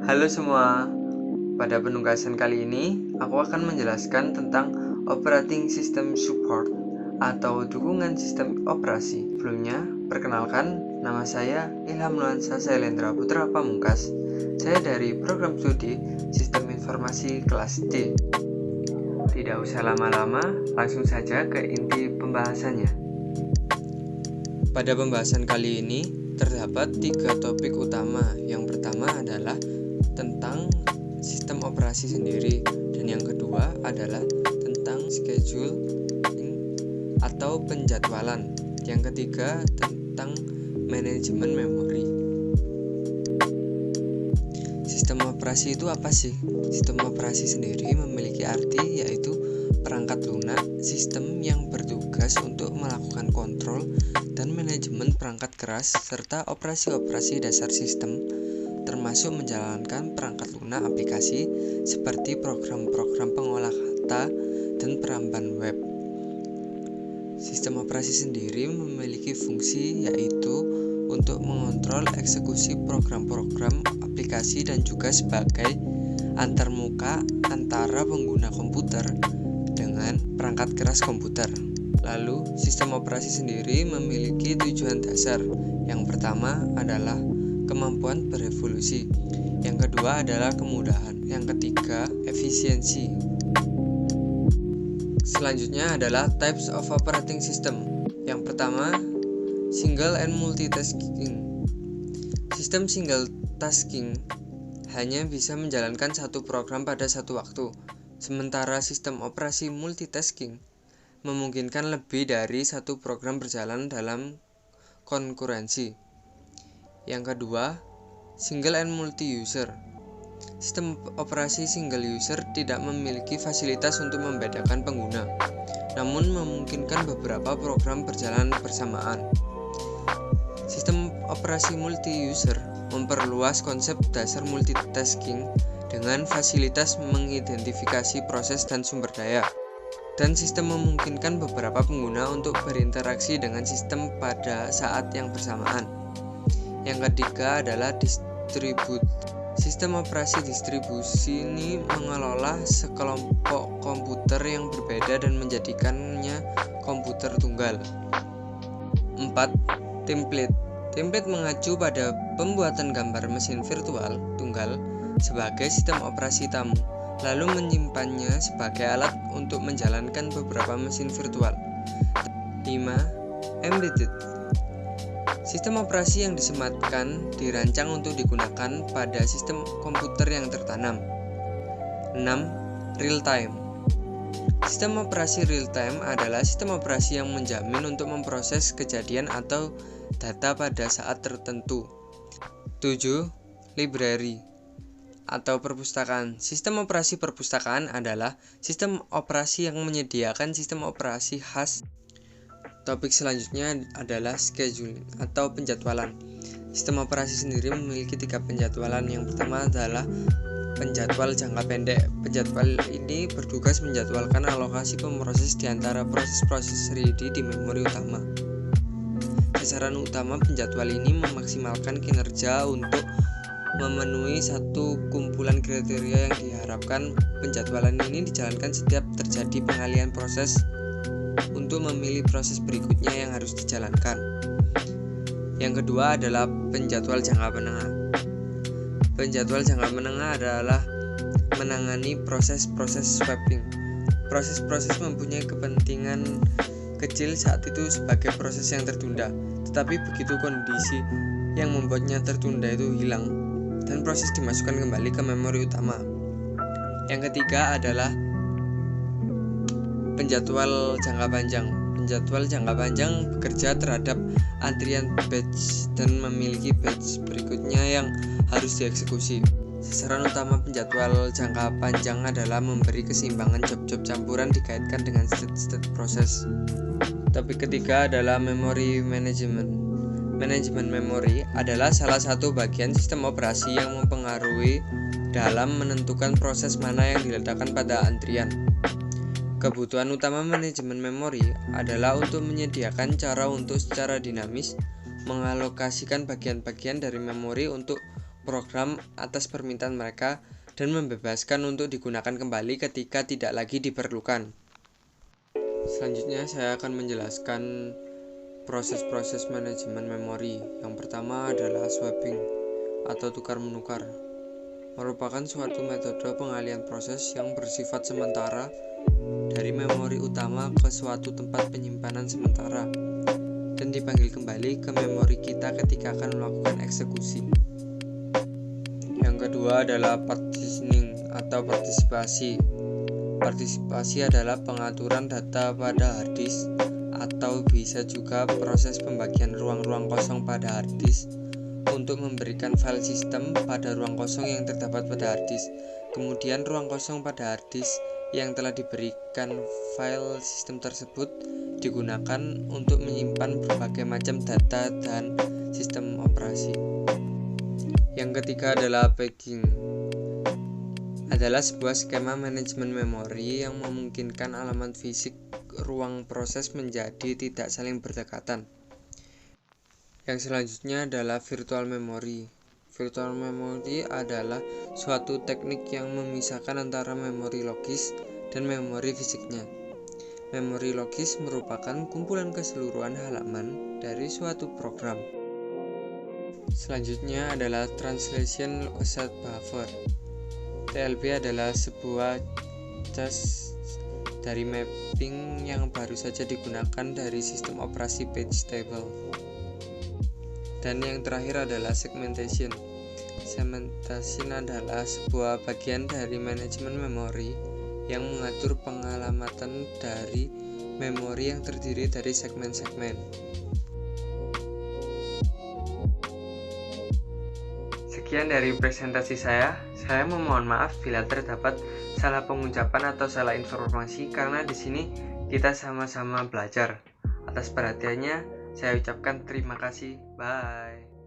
Halo semua, pada penugasan kali ini aku akan menjelaskan tentang Operating System Support atau dukungan sistem operasi. Sebelumnya, perkenalkan, nama saya Ilham Nuansa Sailendra Putra Pamungkas. Saya dari program studi Sistem Informasi kelas D. Tidak usah lama-lama, langsung saja ke inti pembahasannya. Pada pembahasan kali ini, terdapat 3 topik utama. Yang pertama adalah tentang sistem operasi sendiri, dan yang kedua adalah tentang scheduling atau penjadwalan. Yang ketiga tentang manajemen memori. Sistem operasi itu apa sih? Sistem operasi sendiri memiliki arti yaitu perangkat lunak sistem yang bertugas untuk melakukan kontrol dan manajemen perangkat keras serta operasi-operasi dasar sistem, termasuk menjalankan perangkat lunak aplikasi seperti program-program pengolah kata dan peramban web. Sistem operasi sendiri memiliki fungsi yaitu untuk mengontrol eksekusi program-program aplikasi dan juga sebagai antarmuka antara pengguna komputer dengan perangkat keras komputer. Lalu, sistem operasi sendiri memiliki tujuan dasar. Yang pertama adalah kemampuan berevolusi. Yang kedua adalah kemudahan. Yang ketiga, efisiensi. Selanjutnya adalah types of operating system. Yang pertama, single and multitasking. Sistem single tasking hanya bisa menjalankan satu program pada satu waktu, sementara sistem operasi multitasking memungkinkan lebih dari satu program berjalan dalam konkurensi. Yang kedua, single and multi-user. Sistem operasi single user tidak memiliki fasilitas untuk membedakan pengguna, namun memungkinkan beberapa program berjalan bersamaan. Sistem operasi multi-user memperluas konsep dasar multitasking dengan fasilitas mengidentifikasi proses dan sumber daya, dan sistem memungkinkan beberapa pengguna untuk berinteraksi dengan sistem pada saat yang bersamaan. Yang ketiga adalah distribut. Sistem operasi distribusi ini mengelola sekelompok komputer yang berbeda dan menjadikannya komputer tunggal. 4. Template. Template mengacu pada pembuatan gambar mesin virtual tunggal sebagai sistem operasi tamu, lalu menyimpannya sebagai alat untuk menjalankan beberapa mesin virtual. 5. Embedded. Sistem operasi yang disematkan dirancang untuk digunakan pada sistem komputer yang tertanam. 6. Real time. Sistem operasi real time adalah sistem operasi yang menjamin untuk memproses kejadian atau data pada saat tertentu. 7. Library atau perpustakaan. Sistem operasi perpustakaan adalah sistem operasi yang menyediakan sistem operasi khas. Topik selanjutnya adalah scheduling atau penjadwalan. Sistem operasi sendiri memiliki 3 penjadwalan. Yang pertama adalah penjadwal jangka pendek. Penjadwal ini bertugas menjadwalkan alokasi pemroses di antara proses-proses ready di memori utama. Sasaran utama penjadwal ini memaksimalkan kinerja untuk memenuhi satu kumpulan kriteria yang diharapkan. Penjadwalan ini dijalankan setiap terjadi pengalihan proses untuk memilih proses berikutnya yang harus dijalankan. Yang kedua adalah penjadwal jangka menengah. Penjadwal jangka menengah adalah menangani proses-proses swapping. Proses-proses mempunyai kepentingan kecil saat itu sebagai proses yang tertunda, tetapi begitu kondisi yang membuatnya tertunda itu hilang dan proses dimasukkan kembali ke memori utama. Yang ketiga adalah penjadwal jangka panjang. Penjadwal jangka panjang bekerja terhadap antrian batch dan memiliki batch berikutnya yang harus dieksekusi. Sasaran utama penjadwal jangka panjang adalah memberi keseimbangan job-job campuran dikaitkan dengan state-state proses. Topik ketiga adalah memory management. Manajemen memori adalah salah satu bagian sistem operasi yang mempengaruhi dalam menentukan proses mana yang diletakkan pada antrian. Kebutuhan utama manajemen memori adalah untuk menyediakan cara untuk secara dinamis mengalokasikan bagian-bagian dari memori untuk program atas permintaan mereka dan membebaskan untuk digunakan kembali ketika tidak lagi diperlukan. Selanjutnya saya akan menjelaskan proses-proses manajemen memori. Yang pertama adalah swapping atau tukar-menukar. Merupakan suatu metode pengalihan proses yang bersifat sementara dari memori utama ke suatu tempat penyimpanan sementara dan dipanggil kembali ke memori kita ketika akan melakukan eksekusi. Yang kedua adalah partitioning atau partisipasi. Partisipasi adalah pengaturan data pada hard disk atau bisa juga proses pembagian ruang-ruang kosong pada hard disk untuk memberikan file sistem pada ruang kosong yang terdapat pada hard disk. Kemudian ruang kosong pada hard disk yang telah diberikan file sistem tersebut digunakan untuk menyimpan berbagai macam data dan sistem operasi. Yang ketiga adalah paging. Adalah sebuah skema manajemen memori yang memungkinkan elemen fisik ruang proses menjadi tidak saling berdekatan. Yang selanjutnya adalah virtual memory. Virtual memory adalah suatu teknik yang memisahkan antara memori logis dan memori fisiknya. Memori logis merupakan kumpulan keseluruhan halaman dari suatu program. Selanjutnya adalah Translation Lossed Buffer. TLB adalah sebuah cas dari mapping yang baru saja digunakan dari sistem operasi page table. Dan yang terakhir adalah segmentation. Segmentation adalah sebuah bagian dari manajemen memori yang mengatur pengalamatan dari memori yang terdiri dari segmen-segmen. Sekian dari presentasi saya. Saya memohon maaf bila terdapat salah pengucapan atau salah informasi karena di sini kita sama-sama belajar. Atas perhatiannya, saya ucapkan terima kasih. Bye.